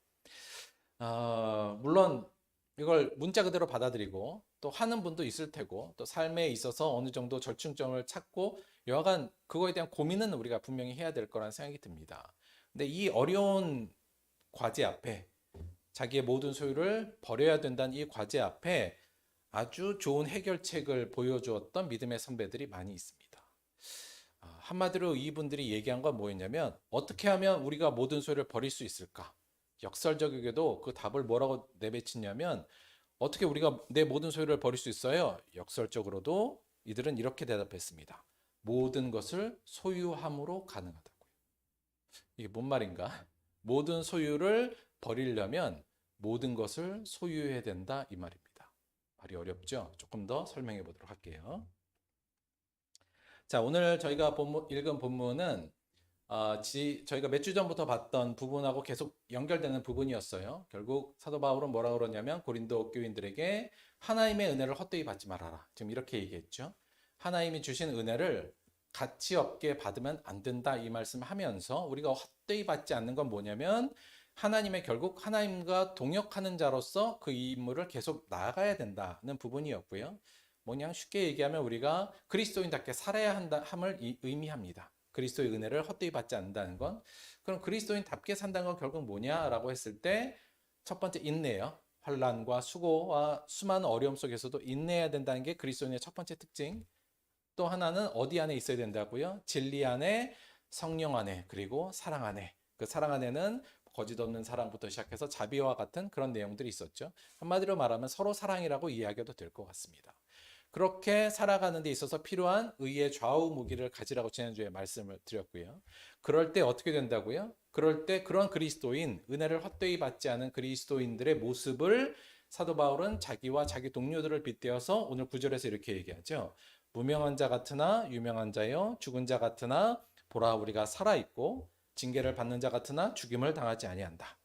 물론 이걸 문자 그대로 받아들이고 또 하는 분도 있을 테고 또 삶에 있어서 어느 정도 절충점을 찾고 여하간 그거에 대한 고민은 우리가 분명히 해야 될 거라는 생각이 듭니다. 근데 이 어려운 과제 앞에 자기의 모든 소유를 버려야 된다는 이 과제 앞에 아주 좋은 해결책을 보여주었던 믿음의 선배들이 많이 있습니다. 한마디로 이분들이 얘기한 건 뭐였냐면 어떻게 하면 우리가 모든 소유를 버릴 수 있을까? 역설적이게도 그 답을 뭐라고 내뱉었냐면 어떻게 우리가 내 모든 소유를 버릴 수 있어요? 역설적으로도 이들은 이렇게 대답했습니다. 모든 것을 소유함으로 가능하다고요. 이게 뭔 말인가? 모든 소유를 버리려면 모든 것을 소유해야 된다 이 말입니다. 말이 어렵죠? 조금 더 설명해 보도록 할게요. 자, 오늘 저희가 읽은 본문은 저희가 몇 주 전부터 봤던 부분하고 계속 연결되는 부분이었어요. 결국 사도 바울은 뭐라 그러냐면 고린도 교인들에게 하나님의 은혜를 헛되이 받지 말아라. 지금 이렇게 얘기했죠. 하나님이 주신 은혜를 가치 없게 받으면 안 된다 이 말씀하면서 우리가 헛되이 받지 않는 건 뭐냐면 하나님의 결국 하나님과 동역하는 자로서 그 임무를 계속 나아가야 된다는 부분이었고요. 뭐냐 쉽게 얘기하면 우리가 그리스도인답게 살아야 한다 함을 의미합니다. 그리스도의 은혜를 헛되이 받지 않는다는 건 그럼 그리스도인답게 산다는 건 결국 뭐냐라고 했을 때 첫 번째 인내요. 환난과 수고와 수많은 어려움 속에서도 인내해야 된다는 게 그리스도인의 첫 번째 특징. 또 하나는 어디 안에 있어야 된다고요? 진리 안에, 성령 안에, 그리고 사랑 안에. 그 사랑 안에는 거짓 없는 사랑부터 시작해서 자비와 같은 그런 내용들이 있었죠. 한마디로 말하면 서로 사랑이라고 이야기해도 될 것 같습니다. 그렇게 살아가는 데 있어서 필요한 의의 좌우 무기를 가지라고 지난주에 말씀을 드렸고요. 그럴 때 어떻게 된다고요? 그럴 때 그런 그리스도인, 은혜를 헛되이 받지 않은 그리스도인들의 모습을 사도 바울은 자기와 자기 동료들을 빗대어서 오늘 9절에서 이렇게 얘기하죠. 무명한 자 같으나 유명한 자요, 죽은 자 같으나 보라 우리가 살아있고 징계를 받는 자 같으나 죽임을 당하지 아니한다.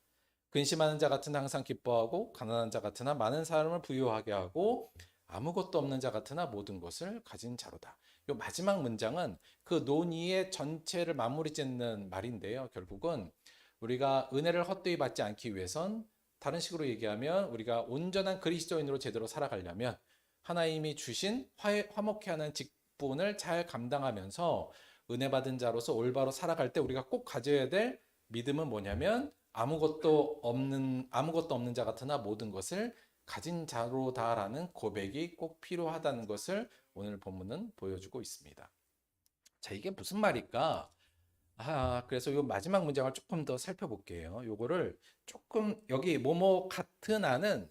근심하는 자 같으나 항상 기뻐하고 가난한 자 같으나 많은 사람을 부유하게 하고 아무것도 없는 자 같으나 모든 것을 가진 자로다. 이 마지막 문장은 그 논의의 전체를 마무리 짓는 말인데요. 결국은 우리가 은혜를 헛되이 받지 않기 위해선 다른 식으로 얘기하면 우리가 온전한 그리스도인으로 제대로 살아가려면 하나님이 주신 화목해 하는 직분을 잘 감당하면서 은혜 받은 자로서 올바로 살아갈 때 우리가 꼭 가져야 될 믿음은 뭐냐면 아무것도 없는 자 같으나 모든 것을 가진 자로다라는 고백이 꼭 필요하다는 것을 오늘 본문은 보여주고 있습니다. 자, 이게 무슨 말일까? 그래서 이 마지막 문장을 조금 더 살펴볼게요. 요거를 조금 여기 뭐뭐 같은 아는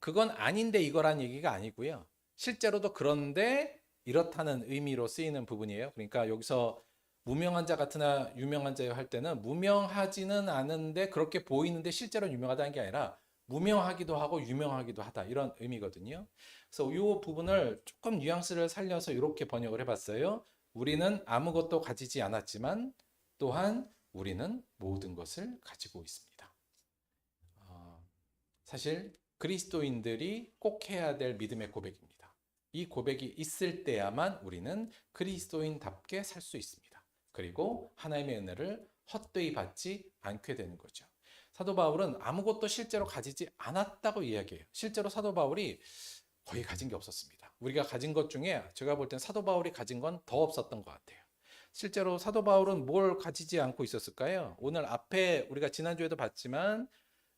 그건 아닌데 이거란 얘기가 아니고요. 실제로도 그런데 이렇다는 의미로 쓰이는 부분이에요. 그러니까 여기서 무명한 자 같으나 유명한 자요 할 때는 무명하지는 않은데 그렇게 보이는데 실제로 유명하다는 게 아니라 무명하기도 하고 유명하기도 하다 이런 의미거든요. 그래서 이 부분을 조금 뉘앙스를 살려서 이렇게 번역을 해봤어요. 우리는 아무것도 가지지 않았지만 또한 우리는 모든 것을 가지고 있습니다. 사실 그리스도인들이 꼭 해야 될 믿음의 고백입니다. 이 고백이 있을 때야만 우리는 그리스도인답게 살 수 있습니다. 그리고 하나님의 은혜를 헛되이 받지 않게 되는 거죠. 사도 바울은 아무것도 실제로 가지지 않았다고 이야기해요. 실제로 사도 바울이 거의 가진 게 없었습니다. 우리가 가진 것 중에 제가 볼 땐 사도 바울이 가진 건 더 없었던 것 같아요. 실제로 사도 바울은 뭘 가지지 않고 있었을까요? 오늘 앞에 우리가 지난주에도 봤지만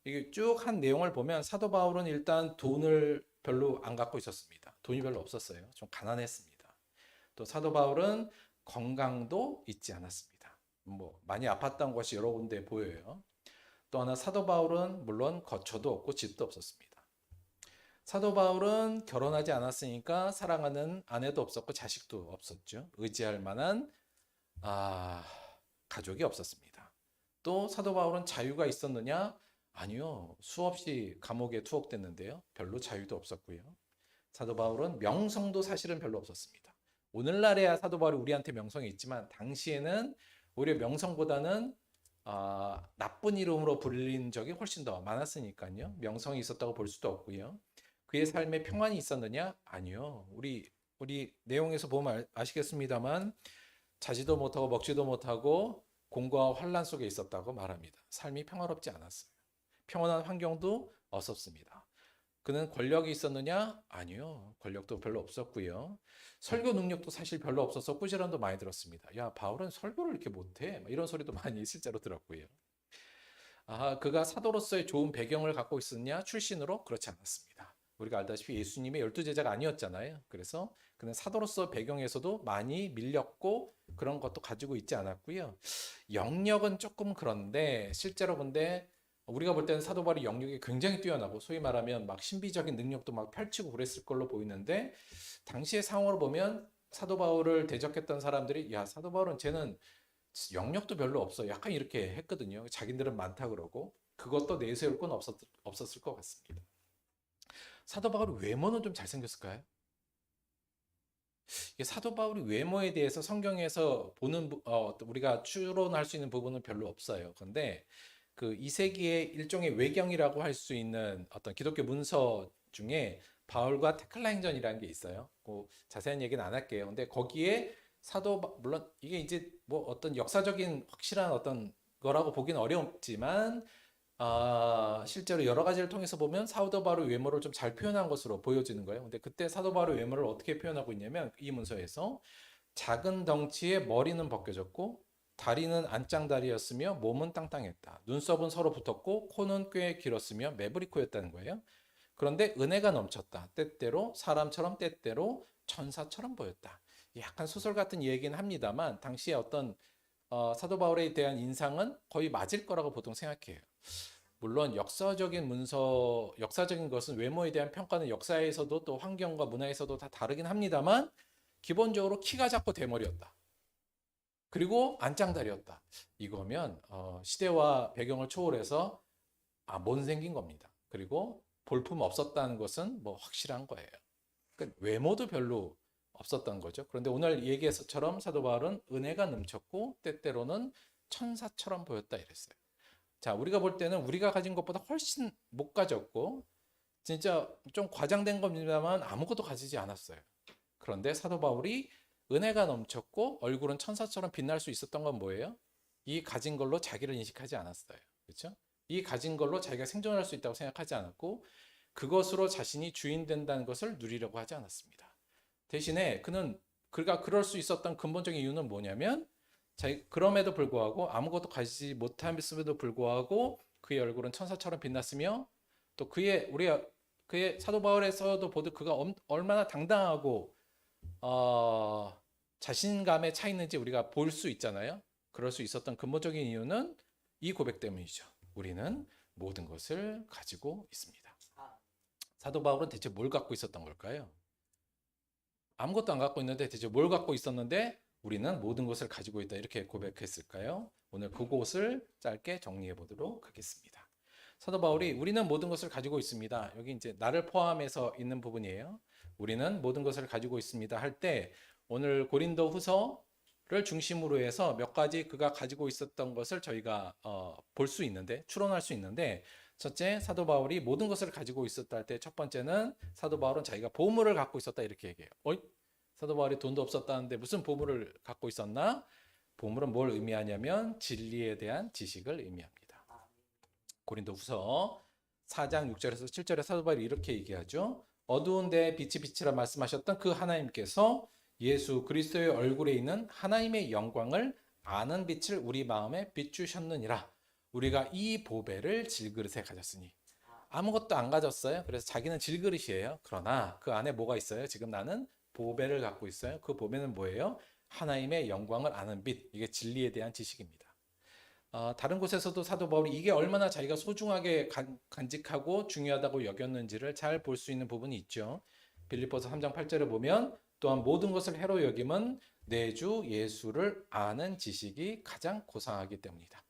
이게 쭉 한 내용을 보면 사도 바울은 일단 돈을 별로 안 갖고 있었습니다. 돈이 별로 없었어요. 좀 가난했습니다. 또 사도 바울은 건강도 있지 않았습니다. 뭐 많이 아팠던 것이 여러 군데 보여요. 또 하나 사도 바울은 물론 거처도 없고 집도 없었습니다. 사도 바울은 결혼하지 않았으니까 사랑하는 아내도 없었고 자식도 없었죠. 의지할 만한 아, 가족이 없었습니다. 또 사도 바울은 자유가 있었느냐? 아니요. 수없이 감옥에 투옥됐는데요. 별로 자유도 없었고요. 사도 바울은 명성도 사실은 별로 없었습니다. 오늘날에야 사도 바울이 우리한테 명성이 있지만 당시에는 오히려 명성보다는 나쁜 이름으로 불린 적이 훨씬 더 많았으니까요. 명성이 있었다고 볼 수도 없고요. 그의 삶에 평안이 있었느냐? 아니요. 우리 내용에서 보면 아시겠습니다만 자지도 못하고 먹지도 못하고 공고와 환란 속에 있었다고 말합니다. 삶이 평화롭지 않았어요. 평온한 환경도 없었습니다. 그는 권력이 있었느냐? 아니요. 권력도 별로 없었고요. 설교 능력도 사실 별로 없어서 꾸지람도 많이 들었습니다. 야, 바울은 설교를 이렇게 못해? 이런 소리도 많이 실제로 들었고요. 그가 사도로서의 좋은 배경을 갖고 있었냐? 출신으로? 그렇지 않았습니다. 우리가 알다시피 예수님의 12제자가 아니었잖아요. 그래서 그는 사도로서 배경에서도 많이 밀렸고 그런 것도 가지고 있지 않았고요. 영역은 조금 그런데 실제로 근데 우리가 볼 때는 사도 바울이 영역이 굉장히 뛰어나고 소위 말하면 막 신비적인 능력도 막 펼치고 그랬을 걸로 보이는데 당시의 상황으로 보면 사도 바울을 대적했던 사람들이 야, 사도 바울은 쟤는 영역도 별로 없어. 약간 이렇게 했거든요. 자기들은 많다 그러고 그것도 내세울 건 없었을 것 같습니다. 사도 바울 외모는 좀 잘생겼을까요? 이게 사도 바울이 외모에 대해서 성경에서 우리가 추론할 수 있는 부분은 별로 없어요. 그런데 그 2세기의 일종의 외경이라고 할 수 있는 어떤 기독교 문서 중에 바울과 테클라 행전이라는 게 있어요. 그 자세한 얘기는 안 할게요. 근데 거기에 물론 이게 이제 뭐 어떤 역사적인 확실한 어떤 거라고 보기는 어렵지만 실제로 여러 가지를 통해서 보면 사도 바울의 외모를 좀 잘 표현한 것으로 보여지는 거예요. 근데 그때 사도 바울의 외모를 어떻게 표현하고 있냐면 이 문서에서 작은 덩치에 머리는 벗겨졌고 다리는 안짱다리였으며 몸은 땅땅했다. 눈썹은 서로 붙었고 코는 꽤 길었으며 매부리 코였다는 거예요. 그런데 은혜가 넘쳤다. 때때로 사람처럼 때때로 천사처럼 보였다. 약간 소설 같은 얘기는 합니다만 당시에 어떤 사도 바울에 대한 인상은 거의 맞을 거라고 보통 생각해요. 물론 역사적인 것은 외모에 대한 평가는 역사에서도 또 환경과 문화에서도 다 다르긴 합니다만 기본적으로 키가 작고 대머리였다. 그리고 안짱다리였다. 이거면 시대와 배경을 초월해서 못생긴 겁니다. 그리고 볼품 없었다는 것은 뭐 확실한 거예요. 그러니까 외모도 별로 없었던 거죠. 그런데 오늘 얘기에서처럼 사도 바울은 은혜가 넘쳤고 때때로는 천사처럼 보였다 이랬어요. 자, 우리가 볼 때는 우리가 가진 것보다 훨씬 못 가졌고 진짜 좀 과장된 겁니다만 아무것도 가지지 않았어요. 그런데 사도 바울이 은혜가 넘쳤고 얼굴은 천사처럼 빛날 수 있었던 건 뭐예요? 이 가진 걸로 자기를 인식하지 않았어요. 그렇죠? 이 가진 걸로 자기가 생존할 수 있다고 생각하지 않았고 그것으로 자신이 주인 된다는 것을 누리려고 하지 않았습니다. 대신에 그가 그럴 수 있었던 근본적인 이유는 뭐냐면 그럼에도 불구하고 아무것도 가지지 못함에도 불구하고 그의 얼굴은 천사처럼 빛났으며 또 그의 사도 바울에서도 보듯 그가 얼마나 당당하고 자신감에 차 있는지 우리가 볼 수 있잖아요. 그럴 수 있었던 근본적인 이유는 이 고백 때문이죠. 우리는 모든 것을 가지고 있습니다. 사도 바울은 대체 뭘 갖고 있었던 걸까요? 아무것도 안 갖고 있는데 대체 뭘 갖고 있었는데 우리는 모든 것을 가지고 있다 이렇게 고백했을까요? 오늘 그것을 짧게 정리해 보도록 하겠습니다. 사도 바울이 우리는 모든 것을 가지고 있습니다. 여기 이제 나를 포함해서 있는 부분이에요. 우리는 모든 것을 가지고 있습니다 할 때 오늘 고린도 후서를 중심으로 해서 몇 가지 그가 가지고 있었던 것을 저희가 볼 수 있는데 추론할 수 있는데 첫째, 사도 바울이 모든 것을 가지고 있었다 할 때 첫 번째는 사도 바울은 자기가 보물을 갖고 있었다 이렇게 얘기해요. 사도 바울이 돈도 없었다는데 무슨 보물을 갖고 있었나? 보물은 뭘 의미하냐면 진리에 대한 지식을 의미합니다. 고린도후서 4장 6절에서 7절에 사도 바울이 이렇게 얘기하죠. 어두운 데에 빛이 빛이라 말씀하셨던 그 하나님께서 예수 그리스도의 얼굴에 있는 하나님의 영광을 아는 빛을 우리 마음에 비추셨느니라. 우리가 이 보배를 질그릇에 가졌으니 아무것도 안 가졌어요. 그래서 자기는 질그릇이에요. 그러나 그 안에 뭐가 있어요? 지금 나는 보배를 갖고 있어요. 그 보배는 뭐예요? 하나님의 영광을 아는 빛. 이게 진리에 대한 지식입니다. 다른 곳에서도 사도 바울이 이게 얼마나 자기가 소중하게 간직하고 중요하다고 여겼는지를 잘 볼 수 있는 부분이 있죠. 빌립보서 3장 8절을 보면 또한 모든 것을 해로 여김은 내 주 예수를 아는 지식이 가장 고상하기 때문이다.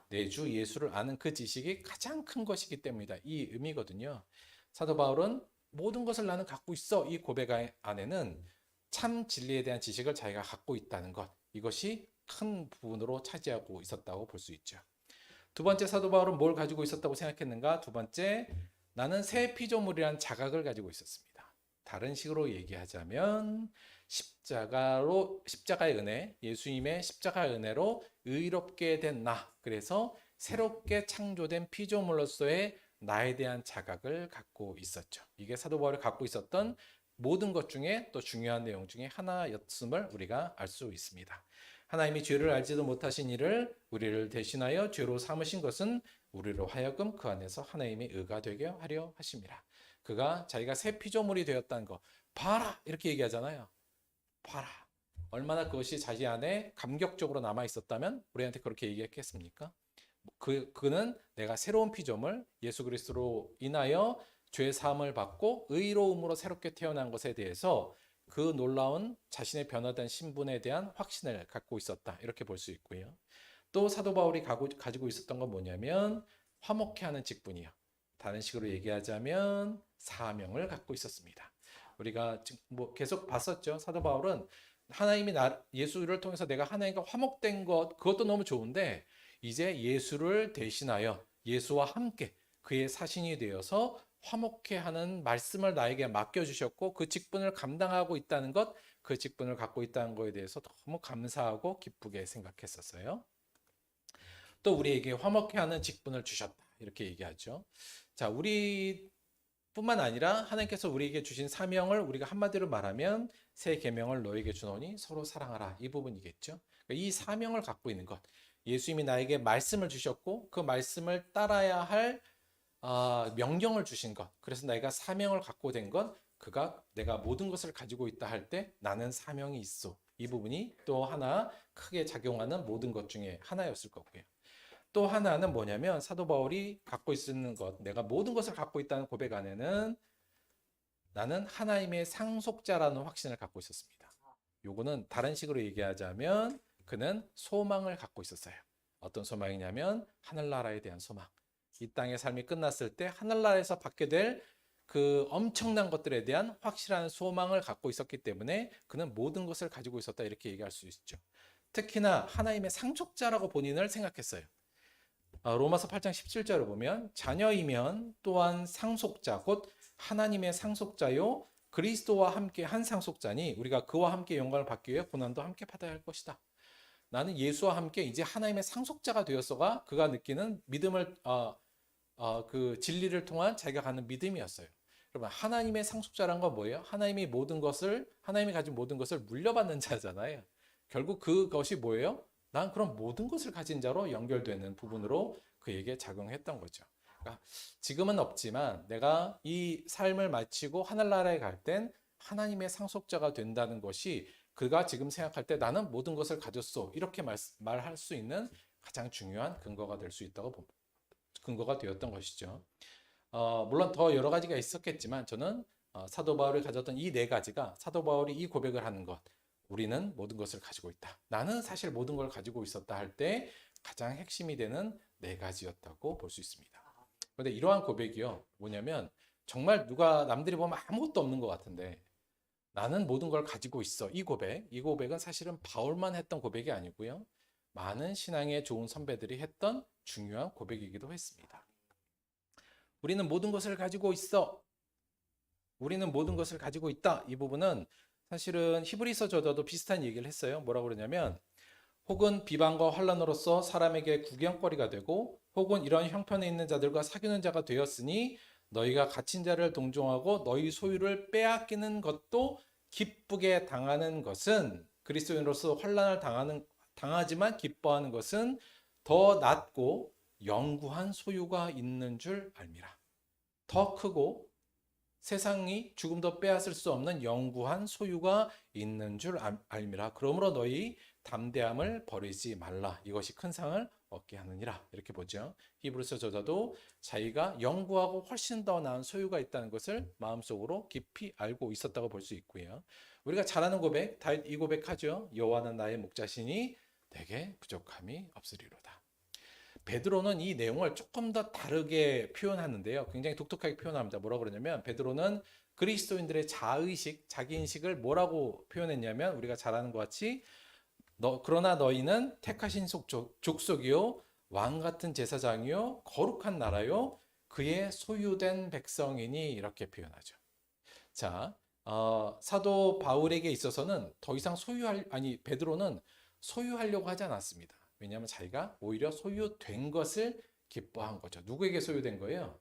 내 주 예수를 아는 그 지식이 가장 큰 것이기 때문이다. 이 의미거든요. 사도 바울은 모든 것을 나는 갖고 있어. 이 고백 안에는 참 진리에 대한 지식을 자기가 갖고 있다는 것. 이것이 큰 부분으로 차지하고 있었다고 볼 수 있죠. 두 번째, 사도 바울은 뭘 가지고 있었다고 생각했는가? 두 번째, 나는 새 피조물이라는 자각을 가지고 있었습니다. 다른 식으로 얘기하자면 십자가의 은혜, 예수님의 십자가의 은혜로 의롭게 된 나. 그래서 새롭게 창조된 피조물로서의 나에 대한 자각을 갖고 있었죠. 이게 사도 바울이 갖고 있었던 모든 것 중에 또 중요한 내용 중에 하나였음을 우리가 알 수 있습니다. 하나님이 죄를 알지도 못하신 이를 우리를 대신하여 죄로 삼으신 것은 우리로 하여금 그 안에서 하나님의 의가 되게 하려 하심이라. 그가 자기가 새 피조물이 되었다는 거 봐라 이렇게 얘기하잖아요. 봐라. 얼마나 그것이 자기 안에 감격적으로 남아 있었다면 우리한테 그렇게 얘기했겠습니까? 그는 내가 새로운 피조물 예수 그리스도로 인하여 죄 사함을 받고 의로움으로 새롭게 태어난 것에 대해서 그 놀라운 자신의 변화된 신분에 대한 확신을 갖고 있었다. 이렇게 볼 수 있고요. 또 사도 바울이 가지고 있었던 건 뭐냐면 화목해 하는 직분이요. 다른 식으로 얘기하자면 사명을 갖고 있었습니다. 우리가 지금 뭐 계속 봤었죠. 사도 바울은 하나님이 예수를 통해서 내가 하나님과 화목된 것, 그것도 너무 좋은데 이제 예수를 대신하여 예수와 함께 그의 사신이 되어서 화목해 하는 말씀을 나에게 맡겨주셨고 그 직분을 감당하고 있다는 것, 그 직분을 갖고 있다는 것에 대해서 너무 감사하고 기쁘게 생각했었어요. 또 우리에게 화목해 하는 직분을 주셨다. 이렇게 얘기하죠. 자, 우리뿐만 아니라 하나님께서 우리에게 주신 사명을 우리가 한마디로 말하면 새 계명을 너에게 주노니 서로 사랑하라. 이 부분이겠죠. 그러니까 이 사명을 갖고 있는 것. 예수님이 나에게 말씀을 주셨고 그 말씀을 따라야 할 명령을 주신 것. 그래서 내가 사명을 갖고 된 것. 그가 내가 모든 것을 가지고 있다 할 때 나는 사명이 있어. 이 부분이 또 하나 크게 작용하는 모든 것 중에 하나였을 거고요. 또 하나는 뭐냐면 사도 바울이 갖고 있는 것, 내가 모든 것을 갖고 있다는 고백 안에는 나는 하나님의 상속자라는 확신을 갖고 있었습니다. 요거는 다른 식으로 얘기하자면 그는 소망을 갖고 있었어요. 어떤 소망이냐면 하늘나라에 대한 소망. 이 땅의 삶이 끝났을 때 하늘나라에서 받게 될 그 엄청난 것들에 대한 확실한 소망을 갖고 있었기 때문에 그는 모든 것을 가지고 있었다 이렇게 얘기할 수 있죠. 특히나 하나님의 상속자라고 본인을 생각했어요. 로마서 8장 17절을 보면 자녀이면 또한 상속자 곧 하나님의 상속자요 그리스도와 함께 한 상속자니 우리가 그와 함께 영광을 받기 위해 고난도 함께 받아야 할 것이다. 나는 예수와 함께 이제 하나님의 상속자가 되었어가 그가 느끼는 믿음을 그 진리를 통한 자기가 갖는 믿음이었어요. 여러분 하나님의 상속자란 건 뭐예요? 하나님이 가진 모든 것을 물려받는 자잖아요. 결국 그것이 뭐예요? 난 그럼 모든 것을 가진 자로 연결되는 부분으로 그에게 작용했던 거죠. 그러니까 지금은 없지만 내가 이 삶을 마치고 하늘나라에 갈 땐 하나님의 상속자가 된다는 것이 그가 지금 생각할 때 나는 모든 것을 가졌어 이렇게 말할 수 있는 가장 중요한 근거가 될 수 있다고 봅니다. 근거가 되었던 것이죠. 물론 더 여러 가지가 있었겠지만 저는 사도 바울이 가졌던 이 네 가지가 사도 바울이 이 고백을 하는 것 우리는 모든 것을 가지고 있다. 나는 사실 모든 걸 가지고 있었다 할 때 가장 핵심이 되는 네 가지였다고 볼 수 있습니다. 그런데 이러한 고백이요. 뭐냐면 정말 누가 남들이 보면 아무것도 없는 것 같은데 나는 모든 걸 가지고 있어. 이 고백은 사실은 바울만 했던 고백이 아니고요. 많은 신앙의 좋은 선배들이 했던 중요한 고백이기도 했습니다. 우리는 모든 것을 가지고 있어. 우리는 모든 것을 가지고 있다. 이 부분은 사실은 히브리서 저자도 비슷한 얘기를 했어요. 뭐라고 그러냐면 혹은 비방과 환난으로서 사람에게 구경거리가 되고 혹은 이런 형편에 있는 자들과 사귀는 자가 되었으니 너희가 갇힌 자를 동정하고 너희 소유를 빼앗기는 것도 기쁘게 당하는 것은 그리스도인으로서 환난을 당하지만 기뻐하는 것은 더 낫고 영구한 소유가 있는 줄 알미라. 더 크고 세상이 죽음도 빼앗을 수 없는 영구한 소유가 있는 줄 알미라. 그러므로 너희 담대함을 버리지 말라. 이것이 큰 상을 얻게 하느니라. 이렇게 보죠. 히브리서 저자도 자기가 영구하고 훨씬 더 나은 소유가 있다는 것을 마음속으로 깊이 알고 있었다고 볼 수 있고요. 우리가 잘 아는 고백, 다윗 이 고백하죠. 여호와는 나의 목자시니 내게 부족함이 없으리로다. 베드로는 이 내용을 조금 더 다르게 표현하는데요. 굉장히 독특하게 표현합니다. 뭐라고 그러냐면 베드로는 그리스도인들의 자의식, 자기인식을 뭐라고 표현했냐면 우리가 잘 아는 것 같이 그러나 너희는 택하신 족속이요 왕 같은 제사장이요 거룩한 나라요 그의 소유된 백성이니 이렇게 표현하죠. 자, 사도 바울에게 있어서는 더 이상 베드로는 소유하려고 하지 않았습니다. 왜냐하면 자기가 오히려 소유된 것을 기뻐한 거죠. 누구에게 소유된 거예요?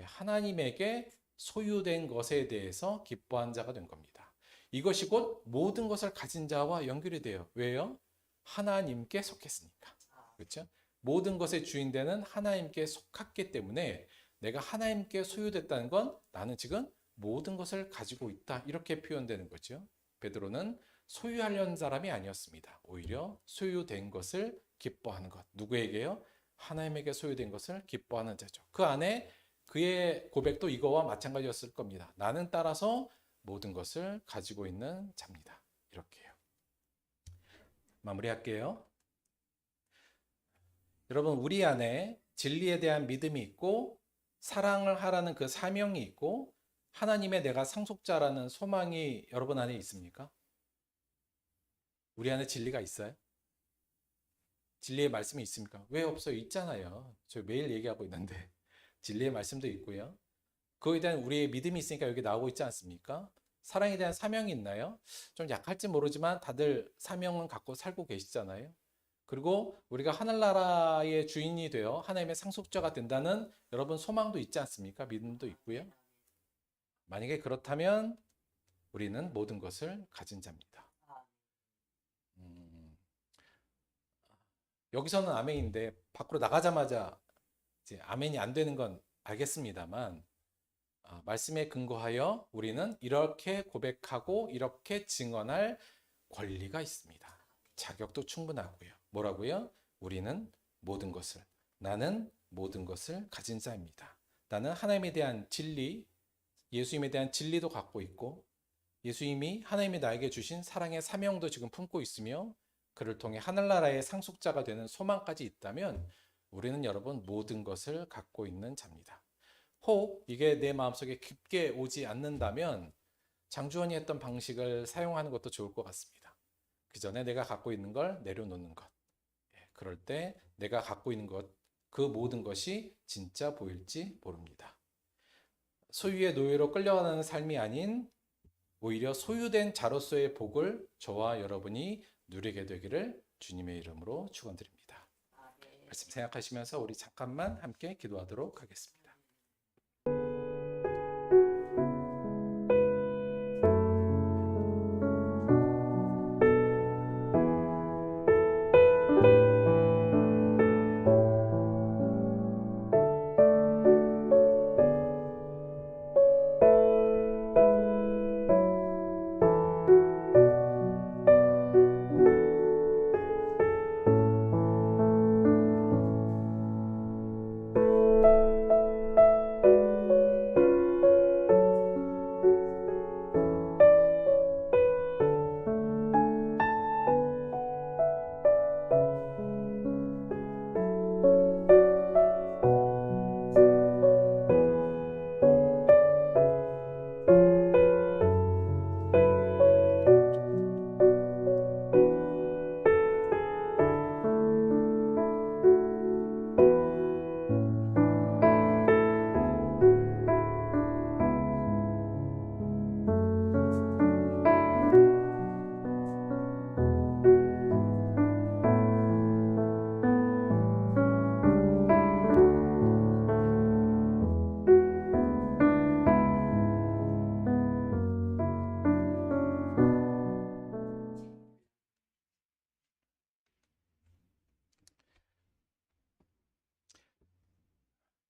하나님에게 소유된 것에 대해서 기뻐한 자가 된 겁니다. 이것이 곧 모든 것을 가진 자와 연결이 돼요. 왜요? 하나님께 속했으니까. 그렇죠? 모든 것의 주인 되는 하나님께 속했기 때문에 내가 하나님께 소유됐다는 건 나는 지금 모든 것을 가지고 있다. 이렇게 표현되는 거죠. 베드로는 소유하려는 사람이 아니었습니다. 오히려 소유된 것을 기뻐하는 것. 누구에게요? 하나님에게 소유된 것을 기뻐하는 자죠. 그 안에 그의 고백도 이거와 마찬가지였을 겁니다. 나는 따라서 모든 것을 가지고 있는 자입니다. 이렇게요. 마무리할게요. 여러분, 우리 안에 진리에 대한 믿음이 있고 사랑을 하라는 그 사명이 있고 하나님의 내가 상속자라는 소망이 여러분 안에 있습니까? 우리 안에 진리가 있어요? 진리의 말씀이 있습니까? 왜 없어요? 있잖아요. 저 매일 얘기하고 있는데 진리의 말씀도 있고요. 그거에 대한 우리의 믿음이 있으니까 여기 나오고 있지 않습니까? 사랑에 대한 사명이 있나요? 좀 약할지 모르지만 다들 사명은 갖고 살고 계시잖아요. 그리고 우리가 하늘나라의 주인이 되어 하나님의 상속자가 된다는 여러분 소망도 있지 않습니까? 믿음도 있고요. 만약에 그렇다면 우리는 모든 것을 가진 자입니다. 음, 여기서는 아멘인데 밖으로 나가자마자 이제 아멘이 안 되는 건 알겠습니다만 말씀에 근거하여 우리는 이렇게 고백하고 이렇게 증언할 권리가 있습니다. 자격도 충분하고요. 뭐라고요? 우리는 모든 것을, 나는 모든 것을 가진 자입니다. 나는 하나님에 대한 진리, 예수님에 대한 진리도 갖고 있고 예수님이 하나님이 나에게 주신 사랑의 사명도 지금 품고 있으며 그를 통해 하늘나라의 상속자가 되는 소망까지 있다면 우리는 여러분 모든 것을 갖고 있는 자입니다. 혹 이게 내 마음속에 깊게 오지 않는다면 장주원이 했던 방식을 사용하는 것도 좋을 것 같습니다. 그 전에 내가 갖고 있는 걸 내려놓는 것. 그럴 때 내가 갖고 있는 것, 그 모든 것이 진짜 보일지 모릅니다. 소유의 노예로 끌려가는 삶이 아닌 오히려 소유된 자로서의 복을 저와 여러분이 누리게 되기를 주님의 이름으로 축원드립니다. 말씀 생각하시면서 우리 잠깐만 함께 기도하도록 하겠습니다.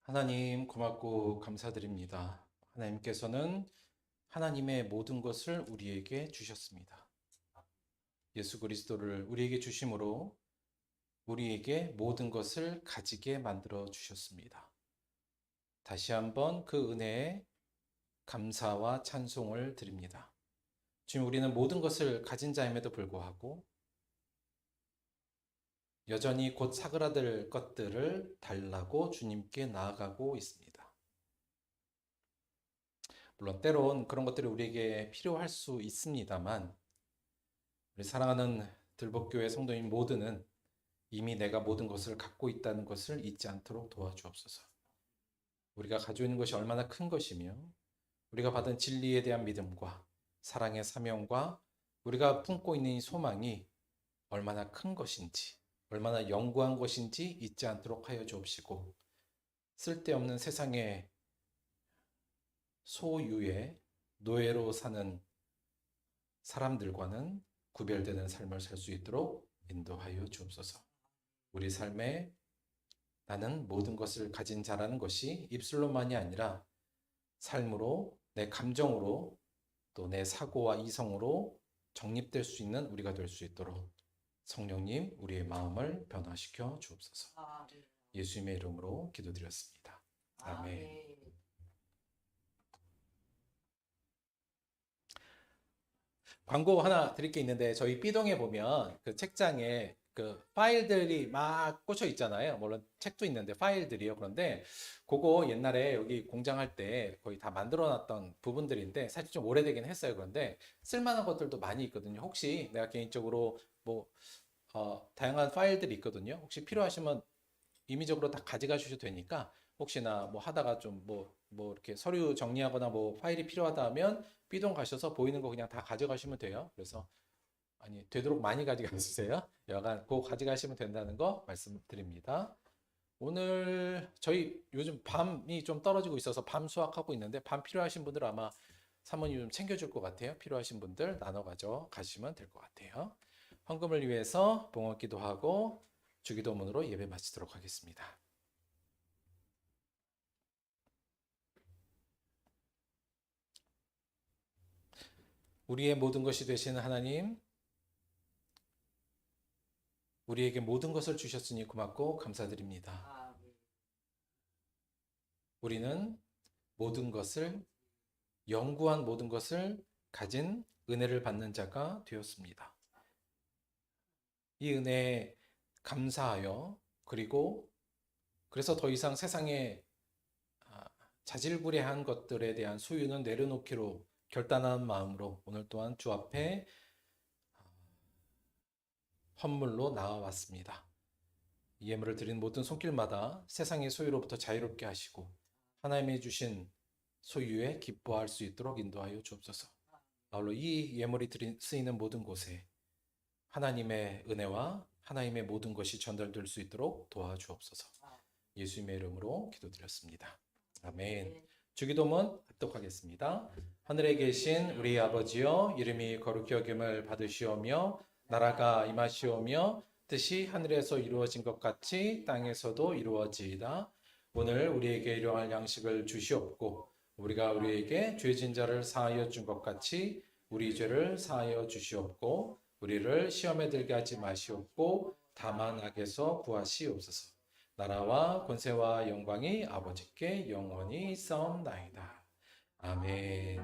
하나님 고맙고 감사드립니다. 하나님께서는 하나님의 모든 것을 우리에게 주셨습니다. 예수 그리스도를 우리에게 주심으로 우리에게 모든 것을 가지게 만들어 주셨습니다. 다시 한번 그 은혜에 감사와 찬송을 드립니다. 지금 우리는 모든 것을 가진 자임에도 불구하고 여전히 곧 사그라들 것들을 달라고 주님께 나아가고 있습니다. 물론 때론 그런 것들이 우리에게 필요할 수 있습니다만 우리 사랑하는 들복교회 성도인 모두는 이미 내가 모든 것을 갖고 있다는 것을 잊지 않도록 도와주옵소서. 우리가 가지고 있는 것이 얼마나 큰 것이며 우리가 받은 진리에 대한 믿음과 사랑의 사명과 우리가 품고 있는 이 소망이 얼마나 큰 것인지 얼마나 영구한 것인지 잊지 않도록 하여 주옵시고 쓸데없는 세상의 소유의 노예로 사는 사람들과는 구별되는 삶을 살 수 있도록 인도하여 주옵소서. 우리 삶에 나는 모든 것을 가진 자라는 것이 입술로만이 아니라 삶으로 내 감정으로 또 내 사고와 이성으로 정립될 수 있는 우리가 될 수 있도록 성령님 우리의 마음을 변화시켜 주옵소서. 예수님의 이름으로 기도드렸습니다. 아멘. 광고 하나 드릴 게 있는데 저희 B동에 보면 그 책장에 그 파일들이 막 꽂혀 있잖아요. 물론 책도 있는데 파일들이요. 그런데 그거 옛날에 여기 공장할 때 거의 다 만들어 놨던 부분들인데 사실 좀 오래되긴 했어요. 그런데 쓸만한 것들도 많이 있거든요. 혹시 내가 개인적으로 뭐 다양한 파일들이 있거든요. 혹시 필요하시면 임의적으로 다 가져가 주셔도 되니까 혹시나 뭐 하다가 좀 뭐 이렇게 서류 정리하거나 뭐 파일이 필요하다 하면 삐동 가셔서 보이는 거 그냥 다 가져가시면 돼요. 그래서 아니 되도록 많이 가져가 주세요. 여간 그거 가져가시면 된다는 거 말씀드립니다. 오늘 저희 요즘 밤이 좀 떨어지고 있어서 밤 수확하고 있는데 밤 필요하신 분들 아마 사모님 좀 챙겨줄 것 같아요. 필요하신 분들 나눠 가시면 될 것 같아요. 헌금을 위해서 봉헌 기도하고 주기도문으로 예배 마치도록 하겠습니다. 우리의 모든 것이 되시는 하나님, 우리에게 모든 것을 주셨으니 고맙고 감사드립니다. 우리는 모든 것을, 영구한 모든 것을 가진 은혜를 받는 자가 되었습니다. 이 은혜에 감사하여 그리고 그래서 더 이상 세상에 자질구레한 것들에 대한 소유는 내려놓기로 결단한 마음으로 오늘 또한 주 앞에 헌물로 나아왔습니다. 이 예물을 드린 모든 손길마다 세상의 소유로부터 자유롭게 하시고 하나님이 주신 소유에 기뻐할 수 있도록 인도하여 주옵소서. 아울러 이 예물이 쓰이는 모든 곳에 하나님의 은혜와 하나님의 모든 것이 전달될 수 있도록 도와주옵소서. 예수님의 이름으로 기도드렸습니다. 아멘. 주기도문 합독하겠습니다. 하늘에 계신 우리 아버지여, 이름이 거룩히 여김을 받으시오며 나라가 임하시오며 뜻이 하늘에서 이루어진 것 같이 땅에서도 이루어지이다. 오늘 우리에게 일용할 양식을 주시옵고 우리가 우리에게 죄진 자를 사하여 준 것 같이 우리 죄를 사하여 주시옵고 우리를 시험에 들게 하지 마시옵고 다만 악에서 구하시옵소서. 나라와 권세와 영광이 아버지께 영원히 있사옵나이다. 아멘.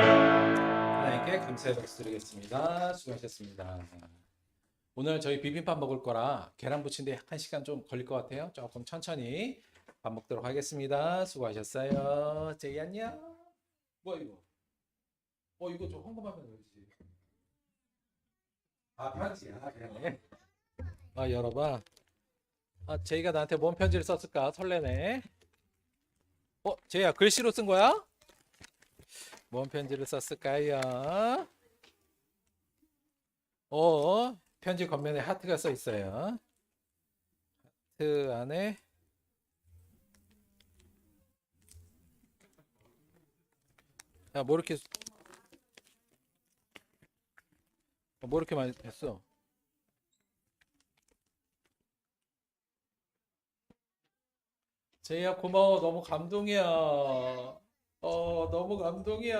하나님께 감사의 박수 드리겠습니다. 수고하셨습니다. 오늘 저희 비빔밥 먹을 거라 계란 부치는데 약간 시간 좀 걸릴 것 같아요. 조금 천천히 밥 먹도록 하겠습니다. 수고하셨어요. 제이 안녕. 뭐야 이거? 이거 좀 헌금하면 되지. 편지야. 그래. 열어봐. 제이가 나한테 뭔 편지를 썼을까? 설레네. 제이야 글씨로 쓴 거야? 뭔 편지를 썼을까요? 편지 겉면에 하트가 써 있어요. 하트 안에 뭐 이렇게 많이 했어? 제이야 고마워. 너무 감동이야. 너무 감동이야.